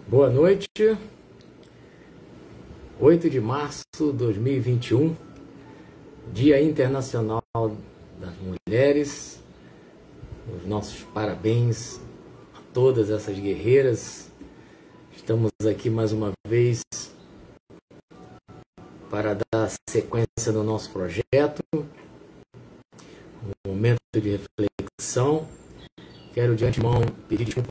Boa noite, 8 de março de 2021, Dia Internacional das Mulheres. Os nossos parabéns a todas essas guerreiras. Estamos aqui mais uma vez para dar sequência no nosso projeto, um momento de reflexão. Quero de antemão pedir desculpa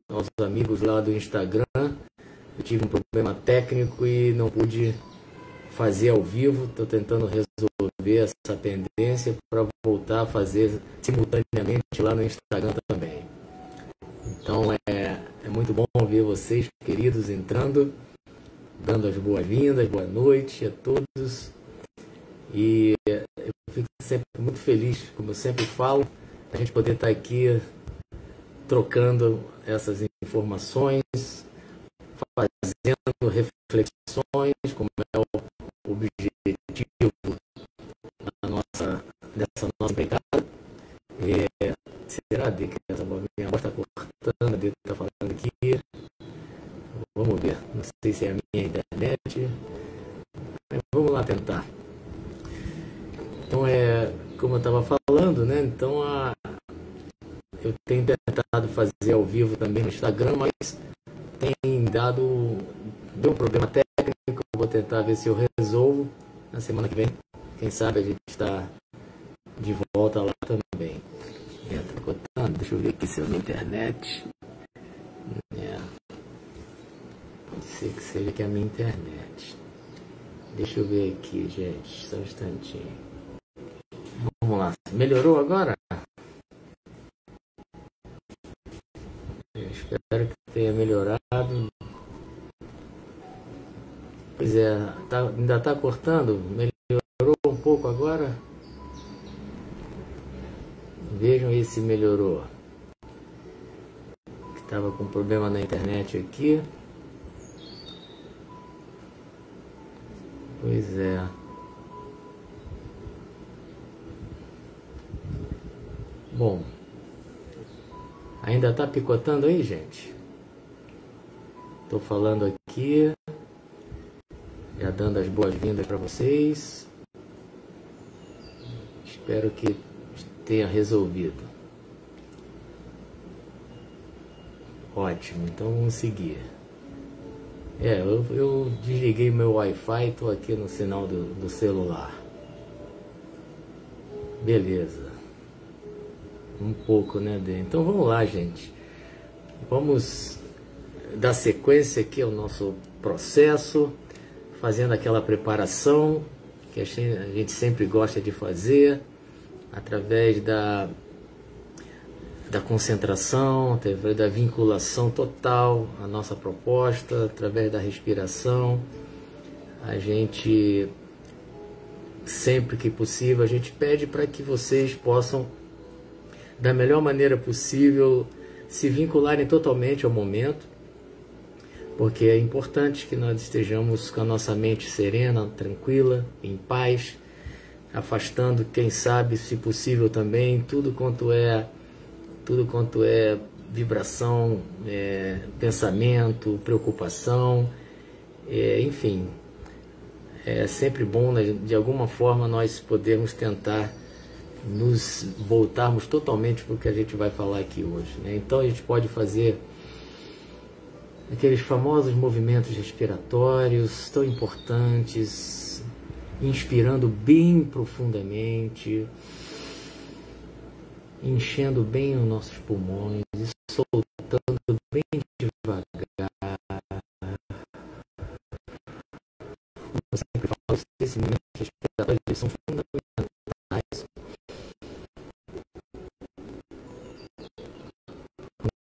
aos amigos lá do Instagram. Eu tive um problema técnico e não pude fazer ao vivo. Estou tentando resolver essa pendência para voltar a fazer simultaneamente lá no Instagram também. Então é muito bom ver vocês, queridos, entrando, dando as boas-vindas, boa noite a todos. E eu fico sempre muito feliz, como eu sempre falo, a gente poder estar aqui trocando essas informações, fazendo reflexões, como é o objetivo dessa nossa empreitada. Será que essa minha voz está cortando, a Deta está falando aqui? Vamos ver, não sei se é a minha internet, mas vamos lá tentar. Então como eu estava falando, né? Então eu tenho tentado fazer ao vivo também no Instagram, mas deu um problema técnico. Eu vou tentar ver se eu resolvo na semana que vem. Quem sabe a gente está de volta lá também. Tá cortando. Deixa eu ver aqui se é a minha internet. Pode ser que seja que é a minha internet. Deixa eu ver aqui, gente. Só um instantinho. Vamos lá. Melhorou agora? Eu espero que tenha melhorado. Pois é, ainda está cortando? Melhorou um pouco agora? Vejam aí se melhorou. Estava com problema na internet aqui. Pois é. Bom. Ainda está picotando aí, gente? Estou falando aqui, já dando as boas-vindas para vocês. Espero que tenha resolvido. Ótimo, então vamos seguir. Eu desliguei meu Wi-Fi, estou aqui no sinal do celular. Beleza. Um pouco, né, Dê? Então vamos lá, gente. Vamos dar sequência aqui ao nosso processo, fazendo aquela preparação que a gente sempre gosta de fazer, através da concentração, através da vinculação total à nossa proposta, através da respiração. A gente, sempre que possível, a gente pede para que vocês possam, da melhor maneira possível, se vincularem totalmente ao momento, porque é importante que nós estejamos com a nossa mente serena, tranquila, em paz, afastando, quem sabe, se possível também, tudo quanto é vibração, pensamento, preocupação, enfim. É sempre bom, né, de alguma forma, nós podermos tentar nos voltarmos totalmente para o que a gente vai falar aqui hoje, né? Então a gente pode fazer aqueles famosos movimentos respiratórios tão importantes, inspirando bem profundamente, enchendo bem os nossos pulmões e soltando bem devagar. Como eu sempre falo, esses movimentos respiratórios são fundamentais.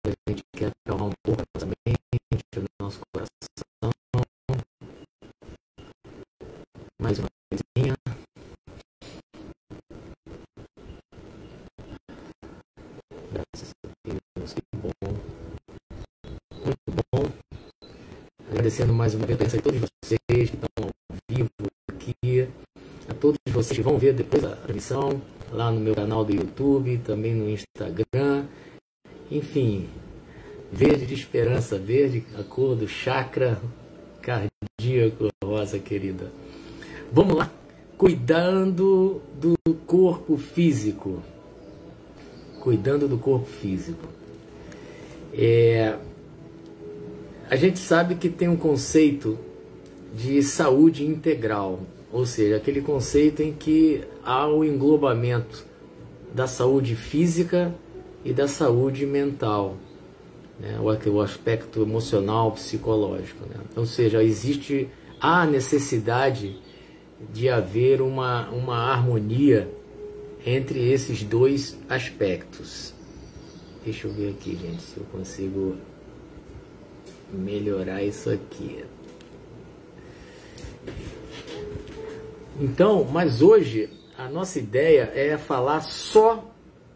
A gente quer acalmar um pouco a nossa mente, o nosso coração. Mais uma coisinha. Graças a Deus, que bom. Muito bom. Agradecendo mais uma vez a todos vocês que estão ao vivo aqui, a todos vocês que vão ver depois a transmissão lá no meu canal do YouTube, também no Instagram. Enfim, verde de esperança, verde, a cor do chakra cardíaco, rosa querida. Vamos lá, cuidando do corpo físico. Cuidando do corpo físico. A gente sabe que tem um conceito de saúde integral, ou seja, aquele conceito em que há o englobamento da saúde física e da saúde mental, né? O aspecto emocional, psicológico, né? Ou seja, há necessidade de haver uma harmonia entre esses dois aspectos. Deixa eu ver aqui, gente, se eu consigo melhorar isso aqui. Então, mas hoje a nossa ideia é falar só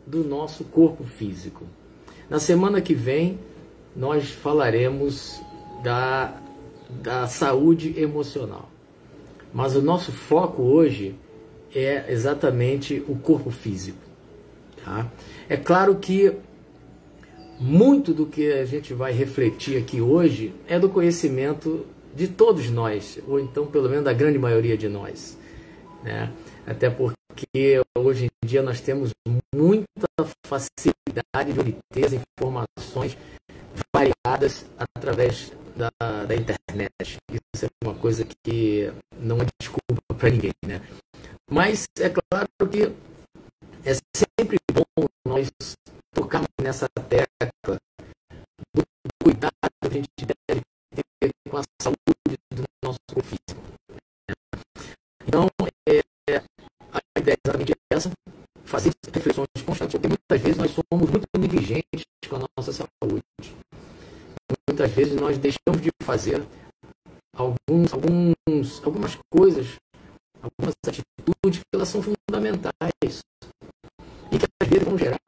do nosso corpo físico. Na semana que vem nós falaremos da saúde emocional. Mas o nosso foco hoje é exatamente o corpo físico, tá? É claro que muito do que a gente vai refletir aqui hoje é do conhecimento de todos nós, ou então pelo menos da grande maioria de nós, né? Até porque hoje em dia nós temos muita facilidade de obter as informações variadas através da internet. Isso é uma coisa que não é desculpa para ninguém, né? Mas é claro que é sempre bom nós tocarmos nessa tecla do cuidado que a gente deve ter com a saúde do nosso corpo físico. Então, a ideia é exatamente essa, fazer reflexões constantes, porque muitas vezes nós somos muito negligentes com a nossa saúde. Muitas vezes nós deixamos de fazer algumas coisas, algumas atitudes que elas são fundamentais e que às vezes vão gerar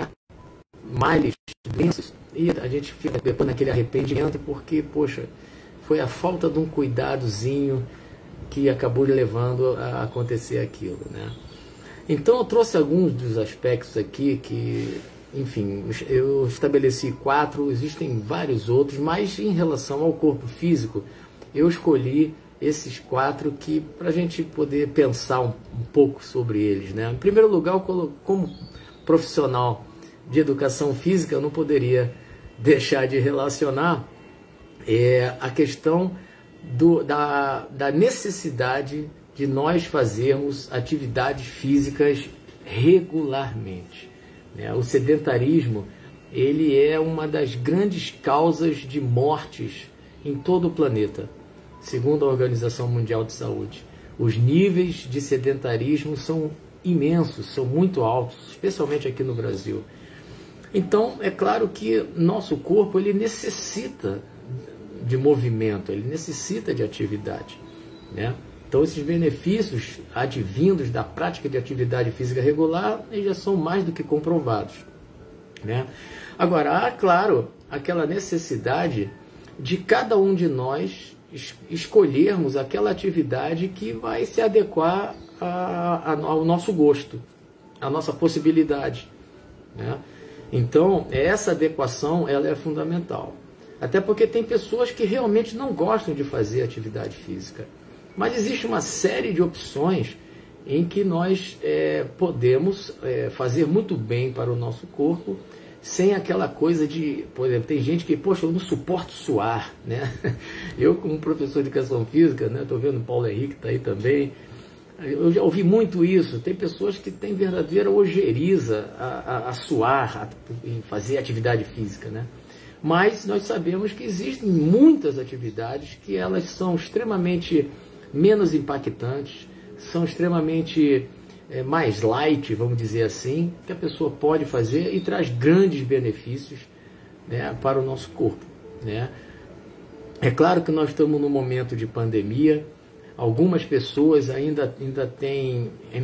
males, doenças, e a gente fica depois naquele arrependimento porque, poxa, foi a falta de um cuidadozinho que acabou levando a acontecer aquilo, né? Então eu trouxe alguns dos aspectos aqui que, enfim, eu estabeleci 4, existem vários outros, mas em relação ao corpo físico, eu escolhi esses 4 que para a gente poder pensar um pouco sobre eles, né? Em primeiro lugar, como profissional de educação física, eu não poderia deixar de relacionar a questão da necessidade de nós fazermos atividades físicas regularmente, né? O sedentarismo, ele é uma das grandes causas de mortes em todo o planeta, segundo a Organização Mundial de Saúde. Os níveis de sedentarismo são imensos, são muito altos, especialmente aqui no Brasil. Então, é claro que nosso corpo ele necessita de movimento, ele necessita de atividade, né? Então, esses benefícios advindos da prática de atividade física regular já são mais do que comprovados, né? Agora, há, claro, aquela necessidade de cada um de nós escolhermos aquela atividade que vai se adequar ao nosso gosto, à nossa possibilidade, né? Então, essa adequação ela é fundamental. Até porque tem pessoas que realmente não gostam de fazer atividade física. Mas existe uma série de opções em que nós podemos fazer muito bem para o nosso corpo, sem aquela coisa de, por exemplo, tem gente que, poxa, eu não suporto suar, né? Eu, como professor de educação física, né, estou vendo o Paulo Henrique está aí também, eu já ouvi muito isso. Tem pessoas que têm verdadeira ojeriza a suar, em fazer atividade física, né? Mas nós sabemos que existem muitas atividades que elas são extremamente menos impactantes, são extremamente mais light, vamos dizer assim, que a pessoa pode fazer e traz grandes benefícios, né, para o nosso corpo, né? É claro que nós estamos num momento de pandemia. Algumas pessoas ainda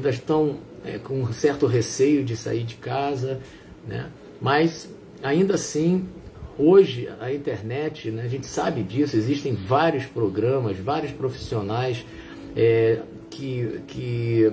estão com um certo receio de sair de casa, né? Mas ainda assim, hoje a internet, né, a gente sabe disso, existem vários programas, vários profissionais que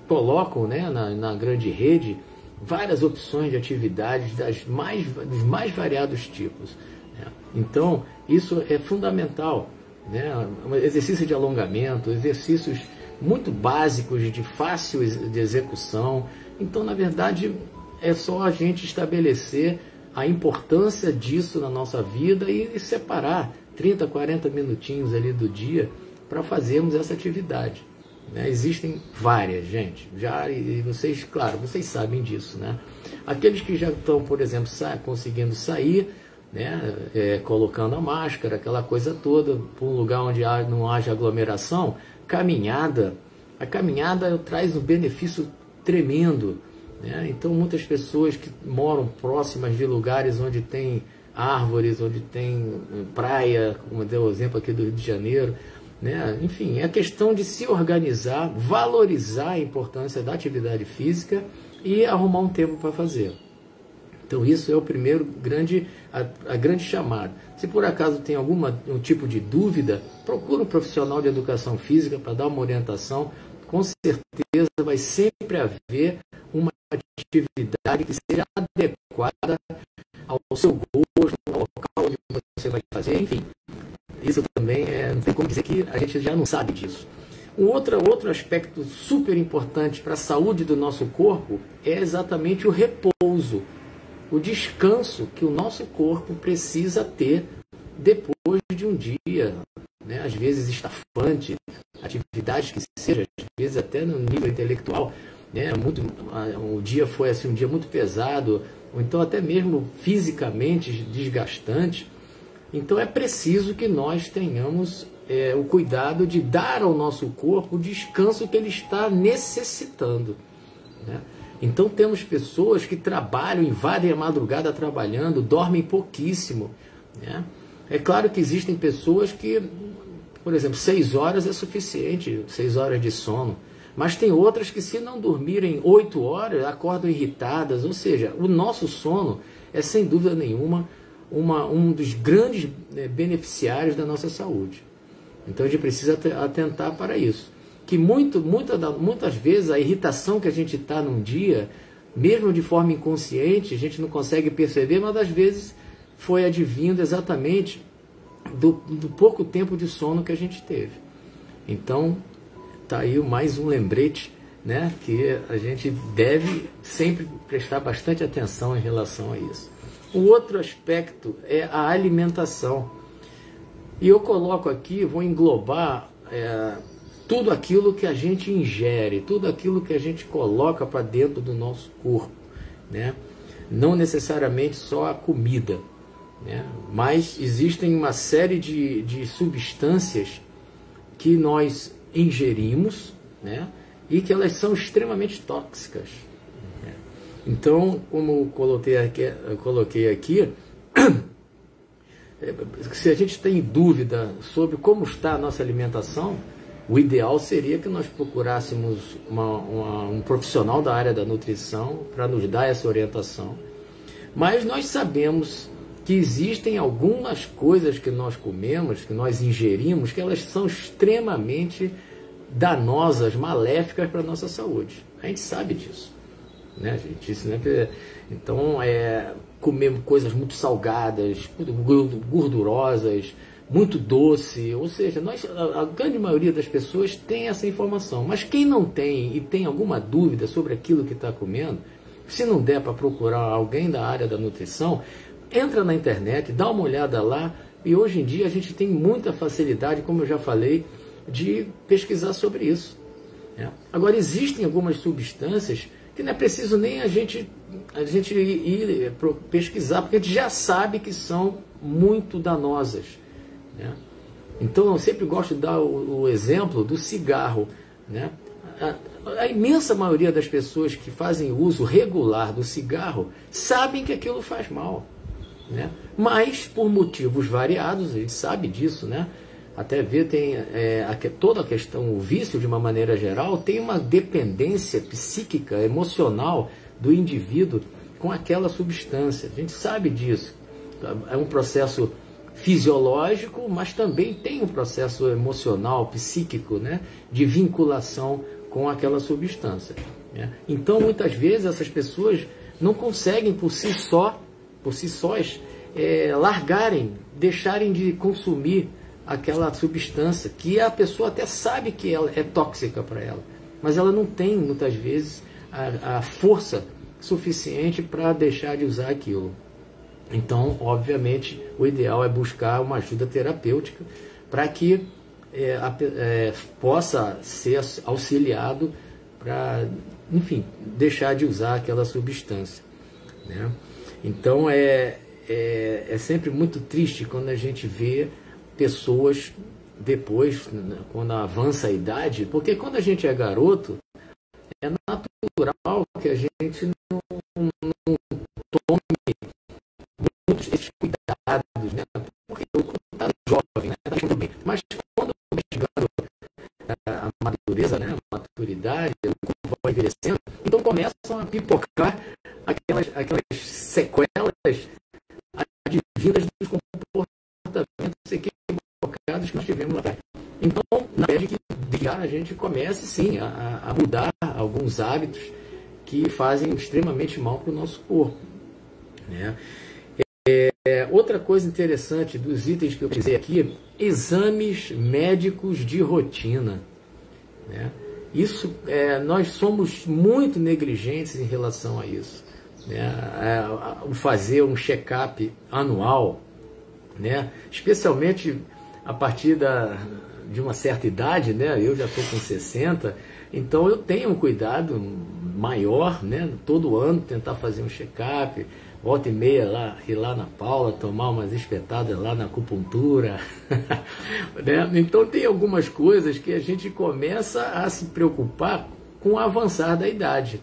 colocam, né, na grande rede várias opções de atividades dos mais variados tipos, né? Então, isso é fundamental, né? Um exercício de alongamento, exercícios muito básicos, de fácil de execução. Então, na verdade, é só a gente estabelecer a importância disso na nossa vida e separar 30, 40 minutinhos ali do dia para fazermos essa atividade, né? Existem várias, gente, e vocês, claro, vocês sabem disso, né? Aqueles que já estão, por exemplo, conseguindo sair, né? Colocando a máscara, aquela coisa toda, para um lugar onde não haja aglomeração, a caminhada traz um benefício tremendo, né? Então, muitas pessoas que moram próximas de lugares onde tem árvores, onde tem praia, como deu o exemplo aqui do Rio de Janeiro, né? Enfim, é questão de se organizar, valorizar a importância da atividade física e arrumar um tempo para fazer. Então, isso é o primeiro a grande chamada. Se por acaso tem um tipo de dúvida, procura um profissional de educação física para dar uma orientação. Com certeza vai sempre haver uma atividade que seja adequada ao seu gosto, ao local onde você vai fazer, enfim. Isso também não tem como dizer que a gente já não sabe disso. Um outro aspecto super importante para a saúde do nosso corpo é exatamente o repouso, o descanso que o nosso corpo precisa ter depois de um dia, né? Às vezes estafante, atividades que seja, às vezes até no nível intelectual, né? O dia foi assim, um dia muito pesado, ou então até mesmo fisicamente desgastante. Então é preciso que nós tenhamos o cuidado de dar ao nosso corpo o descanso que ele está necessitando, né? Então temos pessoas que trabalham, invadem a madrugada trabalhando, dormem pouquíssimo, né? É claro que existem pessoas que, por exemplo, 6 horas é suficiente, 6 horas de sono. Mas tem outras que, se não dormirem 8 horas, acordam irritadas. Ou seja, o nosso sono é, sem dúvida nenhuma, um dos grandes beneficiários da nossa saúde. Então a gente precisa atentar para isso. Que muitas vezes a irritação que a gente está num dia, mesmo de forma inconsciente, a gente não consegue perceber, mas às vezes foi advindo exatamente do pouco tempo de sono que a gente teve. Então, tá aí mais um lembrete, né, que a gente deve sempre prestar bastante atenção em relação a isso. O outro aspecto é a alimentação. E eu coloco aqui, vou englobar tudo aquilo que a gente ingere, tudo aquilo que a gente coloca para dentro do nosso corpo, né? Não necessariamente só a comida, né? Mas existem uma série de substâncias que nós ingerimos, né? E que elas são extremamente tóxicas, né? Então, como eu coloquei aqui, se a gente tem dúvida sobre como está a nossa alimentação, o ideal seria que nós procurássemos um profissional da área da nutrição para nos dar essa orientação. Mas nós sabemos que existem algumas coisas que nós comemos, que nós ingerimos, que elas são extremamente danosas, maléficas para a nossa saúde. A gente sabe disso, né, gente? Isso, né? Então, comer coisas muito salgadas, gordurosas, muito doce, ou seja, a grande maioria das pessoas tem essa informação, mas quem não tem e tem alguma dúvida sobre aquilo que está comendo, se não der para procurar alguém da área da nutrição, entra na internet, dá uma olhada lá, e hoje em dia a gente tem muita facilidade, como eu já falei, de pesquisar sobre isso, né? Agora, existem algumas substâncias que não é preciso nem a gente ir pesquisar, porque a gente já sabe que são muito danosas, né? Então eu sempre gosto de dar o exemplo do cigarro, né? A imensa maioria das pessoas que fazem uso regular do cigarro sabem que aquilo faz mal, né? Mas por motivos variados, a gente sabe disso, né? Até ver, tem toda a questão, o vício de uma maneira geral, tem uma dependência psíquica, emocional do indivíduo com aquela substância. A gente sabe disso. É um processo fisiológico, mas também tem um processo emocional, psíquico, né, de vinculação com aquela substância. né? Então, muitas vezes, essas pessoas não conseguem por si sós, largarem, deixarem de consumir aquela substância, que a pessoa até sabe que ela é tóxica para ela, mas ela não tem, muitas vezes, a força suficiente para deixar de usar aquilo. Então, obviamente, o ideal é buscar uma ajuda terapêutica para que possa ser auxiliado para, enfim, deixar de usar aquela substância, né? Então, é sempre muito triste quando a gente vê pessoas depois, quando avança a idade, porque quando a gente é garoto, é natural que a gente não tome muitos esses cuidados, né? Porque o está jovem, né? Tá bem. Mas quando vai chegando a madureza, né? A maturidade, o corpo vai envelhecendo, então começam a pipocar aquelas sequelas advindas dos comportamentos equivocados que nós tivemos lá atrás. Então, na verdade, que a gente comece sim a mudar alguns hábitos que fazem extremamente mal para o nosso corpo, né? Outra coisa interessante dos itens que eu precisei aqui, exames médicos de rotina, né? Isso, nós somos muito negligentes em relação a isso, né? O fazer um check-up anual, né? Especialmente a partir de uma certa idade, né? Eu já estou com 60, então eu tenho um cuidado maior, né? Todo ano tentar fazer um check-up, volta e meia ir lá na Paula, tomar umas espetadas lá na acupuntura, né? Então tem algumas coisas que a gente começa a se preocupar com o avançar da idade,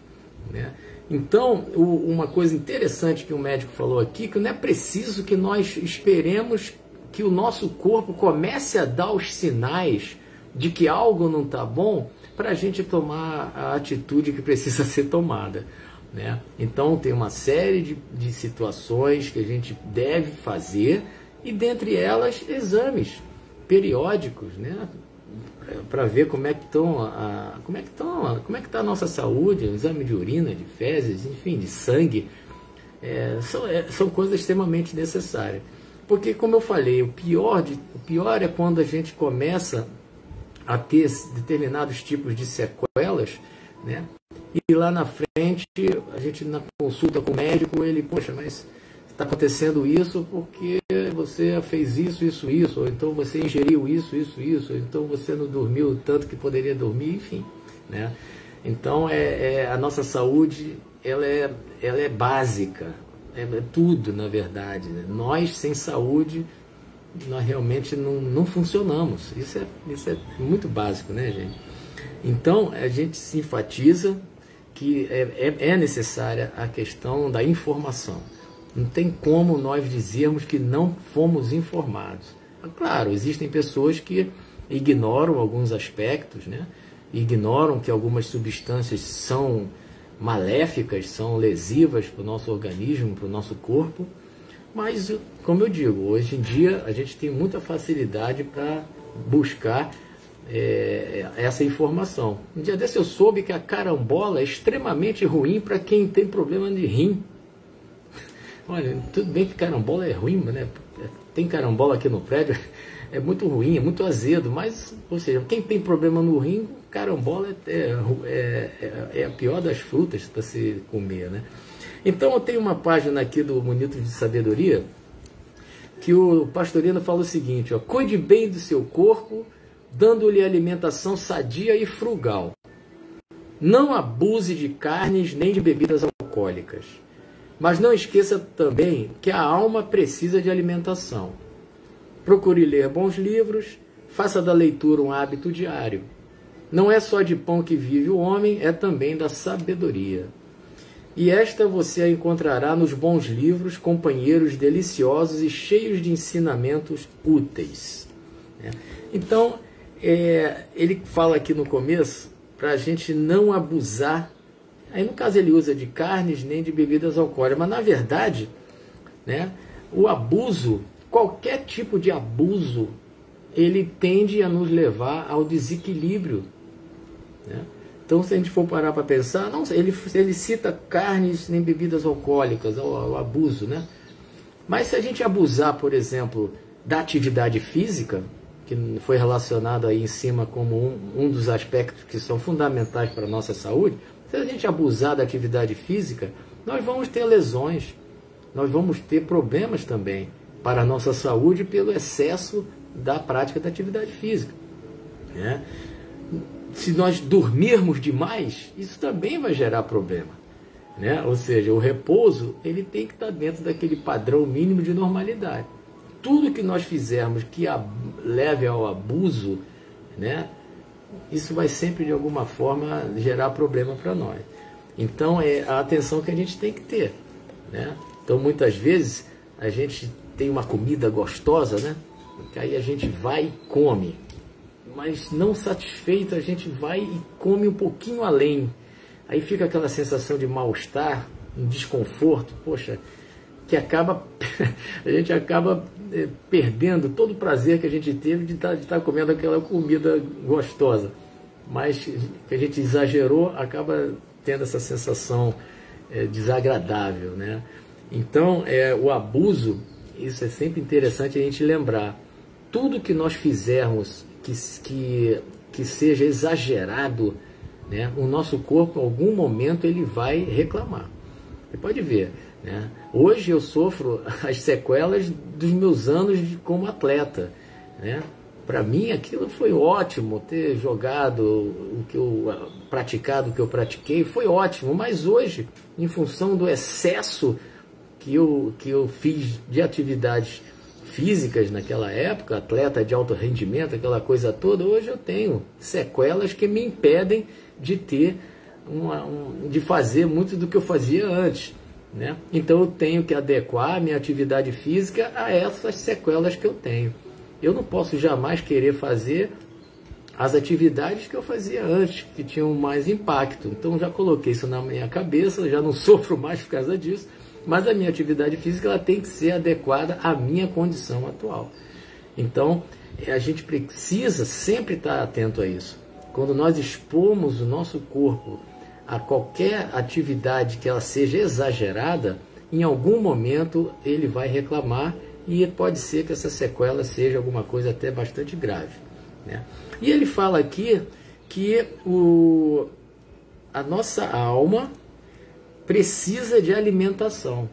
né? Então, uma coisa interessante que o médico falou aqui, que não é preciso que nós esperemos que o nosso corpo comece a dar os sinais de que algo não está bom para a gente tomar a atitude que precisa ser tomada, né? Então tem uma série de situações que a gente deve fazer, e dentre elas exames periódicos, né? Para ver como é que está a nossa saúde, exame de urina, de fezes, enfim, de sangue, são coisas extremamente necessárias. Porque, como eu falei, o pior é quando a gente começa a ter determinados tipos de sequelas, né? E lá na frente, a gente na consulta com o médico, ele, poxa, mas está acontecendo isso porque você fez isso, ou então você ingeriu isso, ou então você não dormiu tanto que poderia dormir, enfim, né? Então, a nossa saúde, ela é básica, é tudo, na verdade, né? Nós, sem saúde, nós realmente não funcionamos. Isso é muito básico, né, gente? Então, a gente se enfatiza que é necessária a questão da informação. Não tem como nós dizermos que não fomos informados. Claro, existem pessoas que ignoram alguns aspectos, né? Ignoram que algumas substâncias são maléficas, são lesivas para o nosso organismo, para o nosso corpo. Mas, como eu digo, hoje em dia a gente tem muita facilidade para buscar essa informação. Um dia desse eu soube que a carambola é extremamente ruim para quem tem problema de rim. Olha, tudo bem que carambola é ruim, né? Tem carambola aqui no prédio, é muito ruim, é muito azedo, mas, ou seja, quem tem problema no rim, carambola é a pior das frutas para se comer, né? Então eu tenho uma página aqui do Minuto de Sabedoria, que o Pastorino fala o seguinte, ó: cuide bem do seu corpo, dando-lhe alimentação sadia e frugal. Não abuse de carnes nem de bebidas alcoólicas. Mas não esqueça também que a alma precisa de alimentação. Procure ler bons livros, faça da leitura um hábito diário. Não é só de pão que vive o homem, é também da sabedoria. E esta você a encontrará nos bons livros, companheiros deliciosos e cheios de ensinamentos úteis. Então, ele fala aqui no começo para a gente não abusar. Aí, no caso, ele usa de carnes nem de bebidas alcoólicas, mas, na verdade, né, o abuso, qualquer tipo de abuso, ele tende a nos levar ao desequilíbrio, né? Então, se a gente for parar para pensar, não, ele cita carnes nem bebidas alcoólicas, o abuso, né? Mas se a gente abusar, por exemplo, da atividade física, que foi relacionado aí em cima como um dos aspectos que são fundamentais para a nossa saúde, se a gente abusar da atividade física, nós vamos ter lesões, nós vamos ter problemas também para a nossa saúde pelo excesso da prática da atividade física, né? Se nós dormirmos demais, isso também vai gerar problema, né? Ou seja, o repouso ele tem que estar dentro daquele padrão mínimo de normalidade. Tudo que nós fizermos que leve ao abuso, né, isso vai sempre de alguma forma gerar problema para nós. Então é a atenção que a gente tem que ter, né? Então muitas vezes a gente tem uma comida gostosa, né, que aí a gente vai e come, mas não satisfeito a gente vai e come um pouquinho além. Aí fica aquela sensação de mal-estar, um desconforto, poxa, que acaba, a gente acaba perdendo todo o prazer que a gente teve de estar comendo aquela comida gostosa. Mas que a gente exagerou, acaba tendo essa sensação desagradável, né? Então, o abuso, isso é sempre interessante a gente lembrar. Tudo que nós fizermos que seja exagerado, né, o nosso corpo, em algum momento, ele vai reclamar. Você pode ver, né? Hoje eu sofro as sequelas dos meus anos como atleta, né? Para mim aquilo foi ótimo, ter jogado o que eu praticado, o que eu pratiquei, foi ótimo, mas hoje, em função do excesso que eu fiz de atividades físicas naquela época, atleta de alto rendimento, aquela coisa toda, hoje eu tenho sequelas que me impedem de ter de fazer muito do que eu fazia antes, né? Então eu tenho que adequar a minha atividade física a essas sequelas que eu tenho. Eu não posso jamais querer fazer as atividades que eu fazia antes, que tinham mais impacto. Então já coloquei isso na minha cabeça, já não sofro mais por causa disso, mas a minha atividade física ela tem que ser adequada à minha condição atual. Então a gente precisa sempre estar atento a isso. Quando nós expomos o nosso corpo a qualquer atividade que ela seja exagerada, em algum momento ele vai reclamar e pode ser que essa sequela seja alguma coisa até bastante grave, né? E ele fala aqui que a nossa alma precisa de alimentação.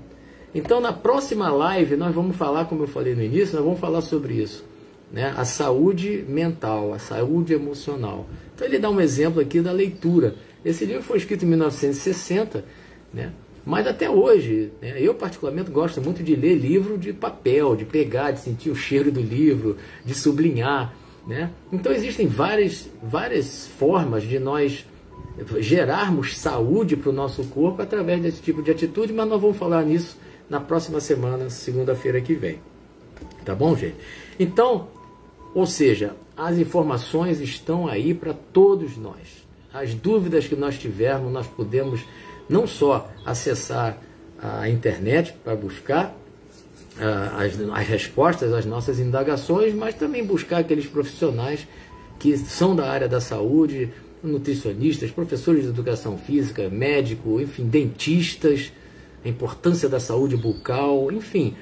Então na próxima live nós vamos falar, como eu falei no início, nós vamos falar sobre isso, né? A saúde mental, a saúde emocional. Então ele dá um exemplo aqui da leitura. Esse livro foi escrito em 1960, né? Mas até hoje, né, eu particularmente gosto muito de ler livro de papel, de pegar, de sentir o cheiro do livro, de sublinhar, né? Então existem várias formas de nós gerarmos saúde para o nosso corpo através desse tipo de atitude, mas nós vamos falar nisso na próxima semana, segunda-feira que vem. Tá bom, gente? Então, ou seja, as informações estão aí para todos nós. As dúvidas que nós tivermos, nós podemos não só acessar a internet para buscar as respostas às nossas indagações, mas também buscar aqueles profissionais que são da área da saúde, nutricionistas, professores de educação física, médico, enfim, dentistas, a importância da saúde bucal, enfim,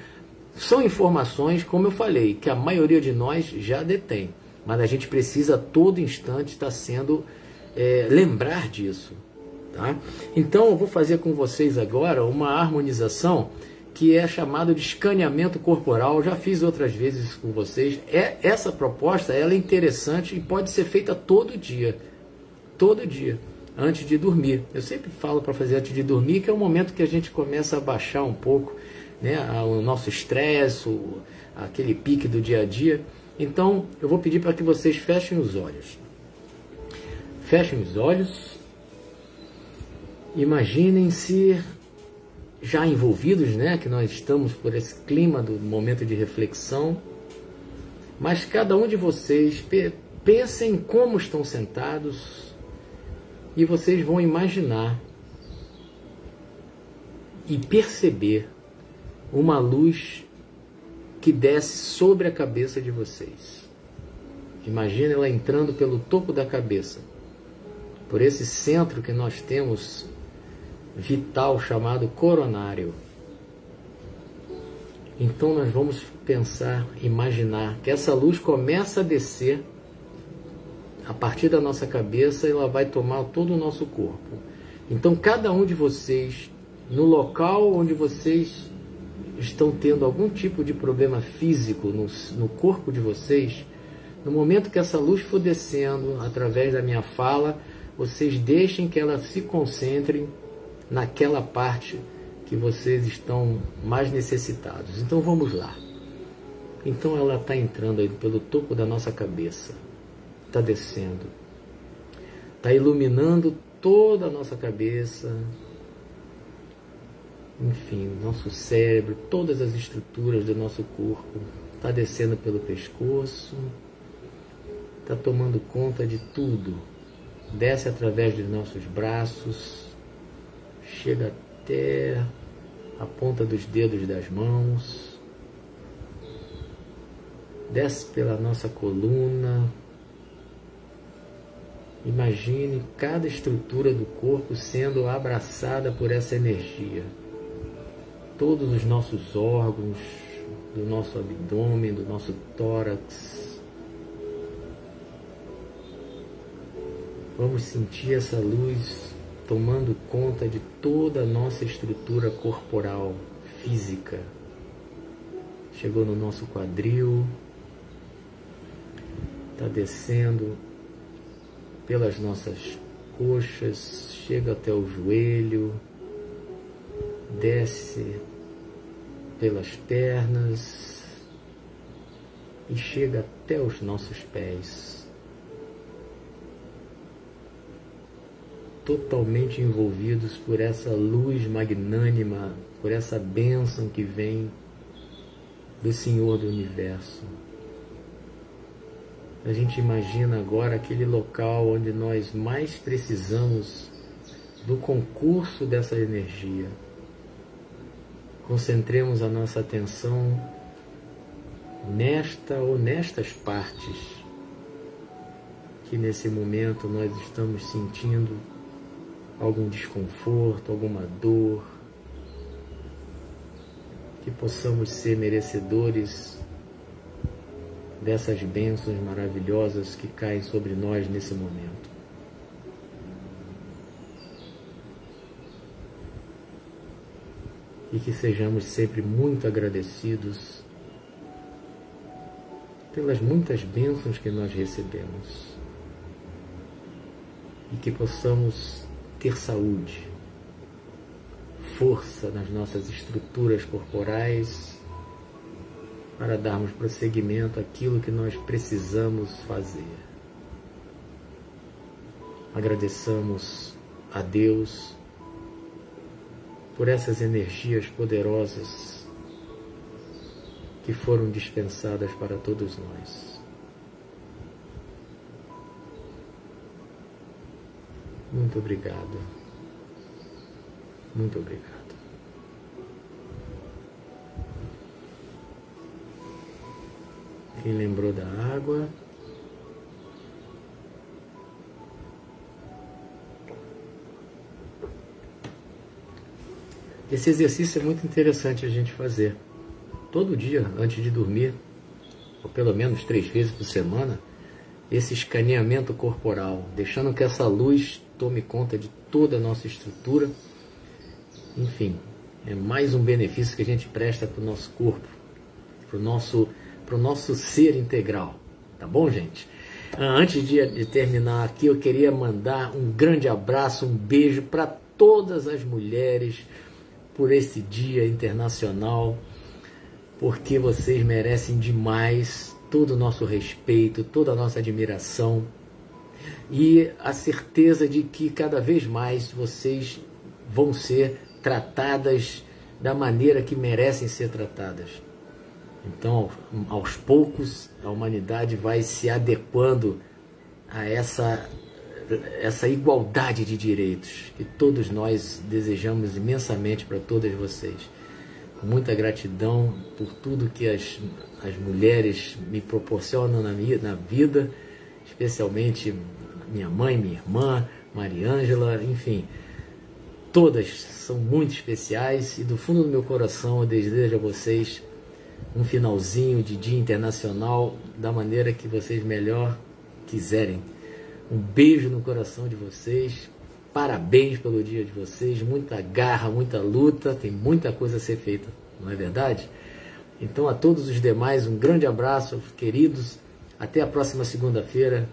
são informações, como eu falei, que a maioria de nós já detém, mas a gente precisa a todo instante estar sendo lembrar disso. Tá? Então eu vou fazer com vocês agora uma harmonização que é chamado de escaneamento corporal. Eu já fiz outras vezes com vocês. Essa proposta ela é interessante e pode ser feita todo dia, antes de dormir. Eu sempre falo para fazer antes de dormir, que é o momento que a gente começa a baixar um pouco, né, o nosso estresse, aquele pique do dia a dia. Então eu vou pedir para que vocês fechem os olhos. Fechem os olhos. Imaginem-se já envolvidos, né, que nós estamos por esse clima do momento de reflexão, mas cada um de vocês pensem como estão sentados e vocês vão imaginar e perceber uma luz que desce sobre a cabeça de vocês. Imagina ela entrando pelo topo da cabeça, por esse centro que nós temos vital chamado coronário. Então nós vamos pensar, imaginar que essa luz começa a descer a partir da nossa cabeça e ela vai tomar todo o nosso corpo. Então cada um de vocês, no local onde vocês estão tendo algum tipo de problema físico no corpo de vocês, no momento que essa luz for descendo através da minha fala, vocês deixem que ela se concentre naquela parte que vocês estão mais necessitados. Então vamos lá. Então ela está entrando aí pelo topo da nossa cabeça, está descendo, está iluminando toda a nossa cabeça, enfim, nosso cérebro, todas as estruturas do nosso corpo, está descendo pelo pescoço, está tomando conta de tudo, desce através dos nossos braços, chega até a ponta dos dedos das mãos, desce pela nossa coluna. Imagine cada estrutura do corpo sendo abraçada por essa energia. Todos os nossos órgãos, do nosso abdômen, do nosso tórax. Vamos sentir essa luz tomando conta de toda a nossa estrutura corporal, física. Chegou no nosso quadril, está descendo pelas nossas coxas, chega até o joelho, desce pelas pernas e chega até os nossos pés, totalmente envolvidos por essa luz magnânima, por essa bênção que vem do Senhor do Universo. A gente imagina agora aquele local onde nós mais precisamos do concurso dessa energia. Concentremos a nossa atenção nesta ou nestas partes que nesse momento nós estamos sentindo algum desconforto, alguma dor, que possamos ser merecedores dessas bênçãos maravilhosas que caem sobre nós nesse momento. E que sejamos sempre muito agradecidos pelas muitas bênçãos que nós recebemos. E que possamos ter saúde, força nas nossas estruturas corporais, para darmos prosseguimento àquilo que nós precisamos fazer. Agradeçamos a Deus por essas energias poderosas que foram dispensadas para todos nós. Muito obrigado. Muito obrigado. Quem lembrou da água? Esse exercício é muito interessante a gente fazer. Todo dia, antes de dormir, ou pelo menos 3 vezes por semana, esse escaneamento corporal, deixando que essa luz tome conta de toda a nossa estrutura. Enfim, é mais um benefício que a gente presta para o nosso corpo, para o nosso ser integral. Tá bom, gente? Antes de terminar aqui, eu queria mandar um grande abraço, um beijo para todas as mulheres por esse Dia Internacional, porque vocês merecem demais todo o nosso respeito, toda a nossa admiração e a certeza de que cada vez mais vocês vão ser tratadas da maneira que merecem ser tratadas. Então, aos poucos, a humanidade vai se adequando a essa igualdade de direitos que todos nós desejamos imensamente para todas vocês. Com muita gratidão por tudo que as mulheres me proporcionam na vida, especialmente minha mãe, minha irmã, Mariângela, enfim, todas são muito especiais e do fundo do meu coração eu desejo a vocês um finalzinho de Dia Internacional da maneira que vocês melhor quiserem. Um beijo no coração de vocês, parabéns pelo dia de vocês, muita garra, muita luta, tem muita coisa a ser feita, não é verdade? Então a todos os demais um grande abraço, queridos, até a próxima segunda-feira.